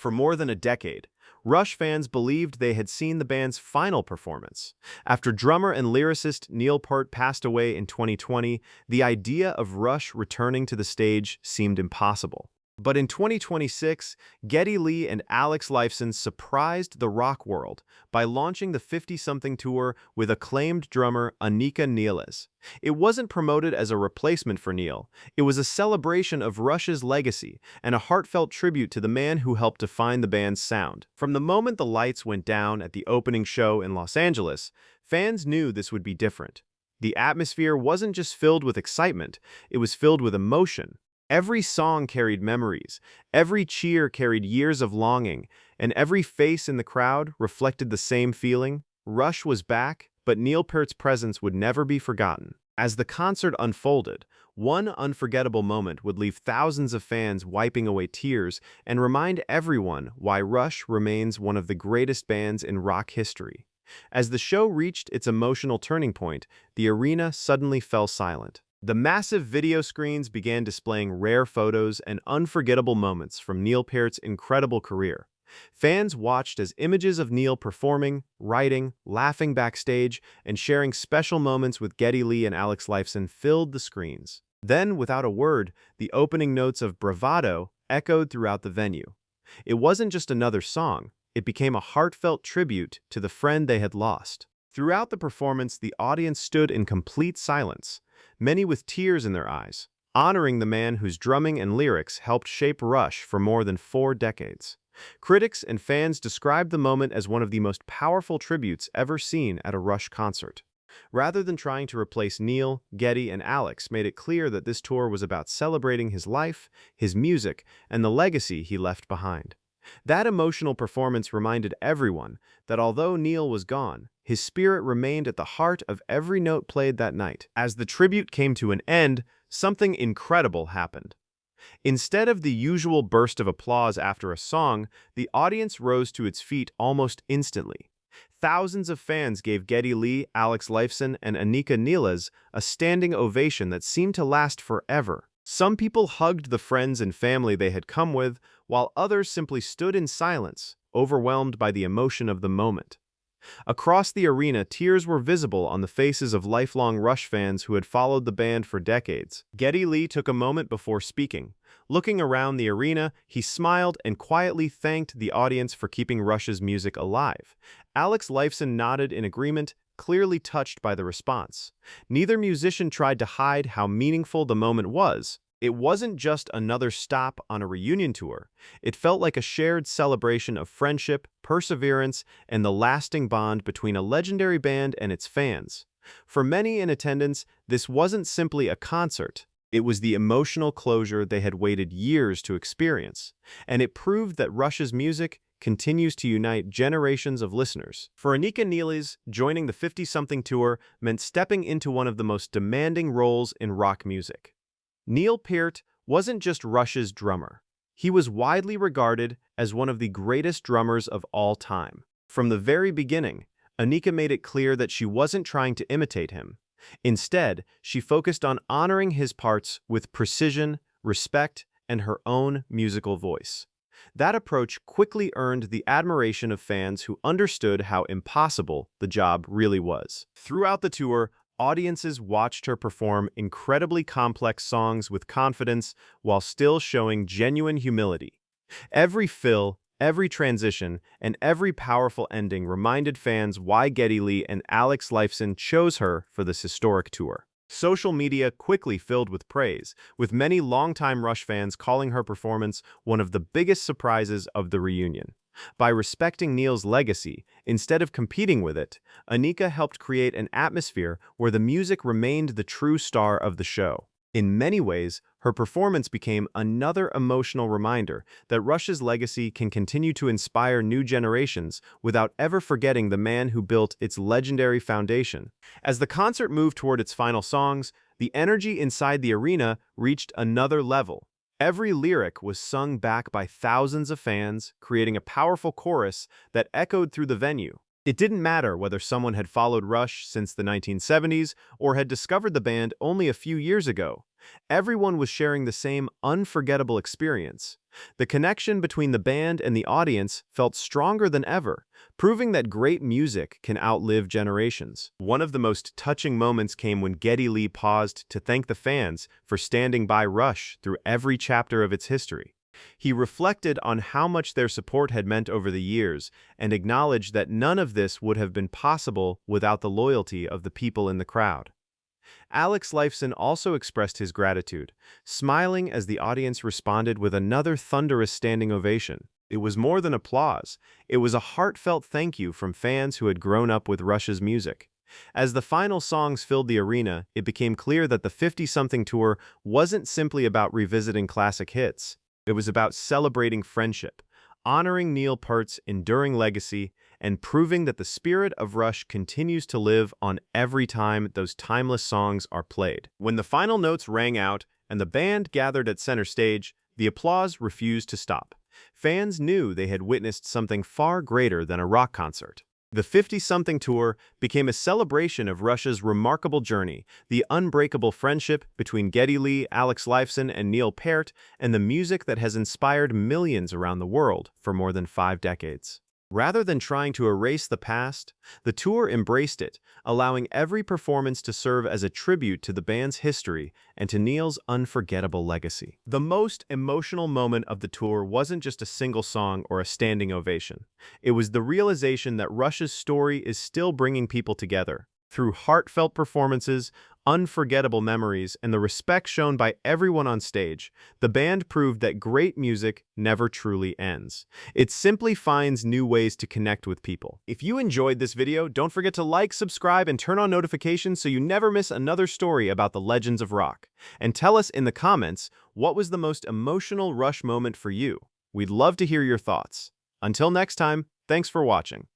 For more than a decade, Rush fans believed they had seen the band's final performance. After drummer and lyricist Neil Peart passed away in 2020, the idea of Rush returning to the stage seemed impossible. But in 2026, Geddy Lee and Lifeson surprised the rock world by launching the 50-something tour with acclaimed drummer Anika Nilles. It wasn't promoted as a replacement for Neil. It was a celebration of Rush's legacy and a heartfelt tribute to the man who helped define the band's sound. From the moment the lights went down at the opening show in Los Angeles, fans knew this would be different. The atmosphere wasn't just filled with excitement, it was filled with emotion. Every song carried memories, every cheer carried years of longing, and every face in the crowd reflected the same feeling. Rush was back, but Neil Peart's presence would never be forgotten. As the concert unfolded, one unforgettable moment would leave thousands of fans wiping away tears and remind everyone why Rush remains one of the greatest bands in rock history. As the show reached its emotional turning point, the arena suddenly fell silent. The massive video screens began displaying rare photos and unforgettable moments from Neil Peart's incredible career. Fans watched as images of Neil performing, writing, laughing backstage, and sharing special moments with Geddy Lee and Lifeson filled the screens. Then, without a word, the opening notes of Bravado echoed throughout the venue. It wasn't just another song, it became a heartfelt tribute to the friend they had lost. Throughout the performance, the audience stood in complete silence, many with tears in their eyes, honoring the man whose drumming and lyrics helped shape Rush for more than 4 decades. Critics and fans described the moment as one of the most powerful tributes ever seen at a Rush concert. Rather than trying to replace Neil, Geddy, and Alex made it clear that this tour was about celebrating his life, his music, and the legacy he left behind. That emotional performance reminded everyone that although Neil was gone, his spirit remained at the heart of every note played that night. As the tribute came to an end, something incredible happened. Instead of the usual burst of applause after a song, the audience rose to its feet almost instantly. Thousands of fans gave Geddy Lee, Lifeson, and Anika Nilles a standing ovation that seemed to last forever. Some people hugged the friends and family they had come with, while others simply stood in silence, overwhelmed by the emotion of the moment. Across the arena, tears were visible on the faces of lifelong Rush fans who had followed the band for decades. Geddy Lee took a moment before speaking. Looking around the arena, he smiled and quietly thanked the audience for keeping Rush's music alive. Lifeson nodded in agreement, clearly touched by the response. Neither musician tried to hide how meaningful the moment was. It wasn't just another stop on a reunion tour. It felt like a shared celebration of friendship, perseverance, and the lasting bond between a legendary band and its fans. For many in attendance, this wasn't simply a concert. It was the emotional closure they had waited years to experience, and it proved that Rush's music continues to unite generations of listeners. For Anika Nilles, joining the 50-something tour meant stepping into one of the most demanding roles in rock music. Neil Peart wasn't just Rush's drummer. He was widely regarded as one of the greatest drummers of all time. From the very beginning, Anika made it clear that she wasn't trying to imitate him. Instead, she focused on honoring his parts with precision, respect, and her own musical voice. That approach quickly earned the admiration of fans who understood how impossible the job really was. Throughout the tour, audiences watched her perform incredibly complex songs with confidence while still showing genuine humility. Every fill, every transition, and every powerful ending reminded fans why Geddy Lee and Lifeson chose her for this historic tour. Social media quickly filled with praise, with many longtime Rush fans calling her performance one of the biggest surprises of the reunion. By respecting Neil's legacy, instead of competing with it, Anika helped create an atmosphere where the music remained the true star of the show. In many ways, her performance became another emotional reminder that Rush's legacy can continue to inspire new generations without ever forgetting the man who built its legendary foundation. As the concert moved toward its final songs, the energy inside the arena reached another level. Every lyric was sung back by thousands of fans, creating a powerful chorus that echoed through the venue. It didn't matter whether someone had followed Rush since the 1970s or had discovered the band only a few years ago. Everyone was sharing the same unforgettable experience. The connection between the band and the audience felt stronger than ever, proving that great music can outlive generations. One of the most touching moments came when Geddy Lee paused to thank the fans for standing by Rush through every chapter of its history. He reflected on how much their support had meant over the years and acknowledged that none of this would have been possible without the loyalty of the people in the crowd. Lifeson also expressed his gratitude, smiling as the audience responded with another thunderous standing ovation. It was more than applause. It was a heartfelt thank you from fans who had grown up with Rush's music. As the final songs filled the arena, it became clear that the 50-something tour wasn't simply about revisiting classic hits. It was about celebrating friendship, honoring Neil Peart's enduring legacy, and proving that the spirit of Rush continues to live on every time those timeless songs are played. When the final notes rang out and the band gathered at center stage, the applause refused to stop. Fans knew they had witnessed something far greater than a rock concert. The 50-something tour became a celebration of Rush's remarkable journey, the unbreakable friendship between Geddy Lee, Lifeson, and Neil Peart, and the music that has inspired millions around the world for more than 5 decades. Rather than trying to erase the past, the tour embraced it, allowing every performance to serve as a tribute to the band's history and to Neil's unforgettable legacy. The most emotional moment of the tour wasn't just a single song or a standing ovation. It was the realization that Rush's story is still bringing people together. Through heartfelt performances, unforgettable memories, and the respect shown by everyone on stage, the band proved that great music never truly ends. It simply finds new ways to connect with people. If you enjoyed this video, don't forget to like, subscribe, and turn on notifications so you never miss another story about the legends of rock. And tell us in the comments, what was the most emotional Rush moment for you? We'd love to hear your thoughts. Until next time, thanks for watching.